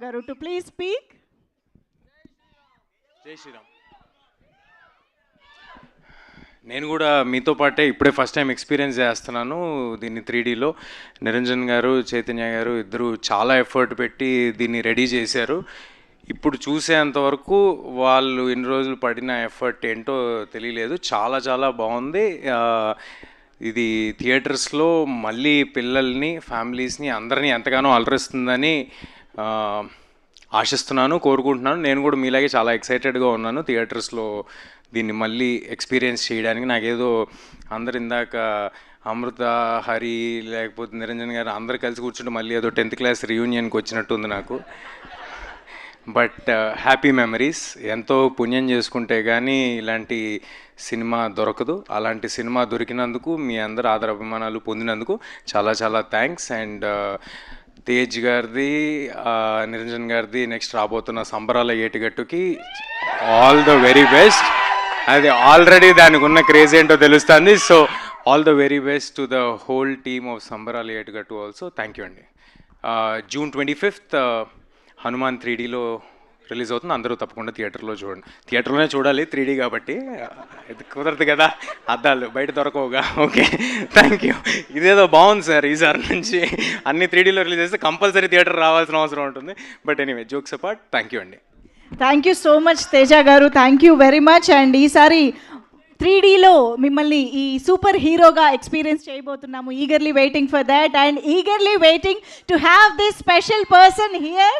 గారు to please speak. జై శ్రీరామ్. నేను కూడా మీతో పాటే ఇప్పుడే ఫస్ట్ టైం ఎక్స్పీరియన్స్ చేస్తున్నాను దీన్ని 3Dలో. నిరంజన్ గారు, చైతన్య గారు ఇద్దరు చాలా ఎఫర్ట్ పెట్టి దీన్ని రెడీ చేశారు. ఇప్పుడు చూసేంతవరకు వాళ్ళు ఇన్ని రోజులు పడిన ఎఫర్ట్ ఏంటో తెలియలేదు. చాలా చాలా బాగుంది. ఇది థియేటర్స్లో మళ్ళీ పిల్లల్ని, ఫ్యామిలీస్ని అందరినీ ఎంతగానో అలరిస్తుందని ఆశిస్తున్నాను, కోరుకుంటున్నాను. నేను కూడా మీలాగే చాలా ఎక్సైటెడ్గా ఉన్నాను థియేటర్స్లో దీన్ని మళ్ళీ ఎక్స్పీరియన్స్ చేయడానికి. నాకేదో అందరు ఇందాక అమృత, హరి, లేకపోతే నిరంజన్ గారు అందరు కలిసి కూర్చుంటే మళ్ళీ ఏదో 10th క్లాస్ రీయూనియన్కి వచ్చినట్టు ఉంది నాకు. But happy memories. ఎంతో పుణ్యం చేసుకుంటే కానీ ఇలాంటి సినిమా దొరకదు. అలాంటి సినిమా దొరికినందుకు, మీ అందరు ఆదరాభిమానాలు పొందినందుకు చాలా చాలా థ్యాంక్స్. అండ్ తేజ్ గారిది, నిరంజన్ గారిది నెక్స్ట్ రాబోతున్న సంబరాల ఏటిగట్టుకి ఆల్ ద వెరీ బెస్ట్. అది ఆల్రెడీ దానికి ఉన్న క్రేజ్ ఏంటో తెలుస్తుంది. So all the very best to the whole team of సంబరాల ఏటిగట్టు ఆల్సో. థ్యాంక్ యూ అండి. June 25th హనుమాన్ 3Dలో రిలీజ్ అవుతుంది. అందరూ తప్పకుండా థియేటర్లో చూడండి. థియేటర్లోనే చూడాలి, 3D కాబట్టి. ఇది కుదరదు కదా, అద్దాలు బయట దొరకవుగా. Okay, thank you. ఇదేదో బాగుంది సార్, ఈసారి నుంచి అన్ని 3Dలో రిలీజ్ చేస్తే కంపల్సరీ థియేటర్ రావాల్సిన అవసరం ఉంటుంది. But anyway, jokes apart, thank you అండి. Thank you so much Teja గారు, thank you very much. And ఈసారి 3Dలో మిమ్మల్ని ఈ సూపర్ హీరోగా ఎక్స్పీరియన్స్ చేయబోతున్నాము. Eagerly waiting for that and eagerly waiting to have this special person here.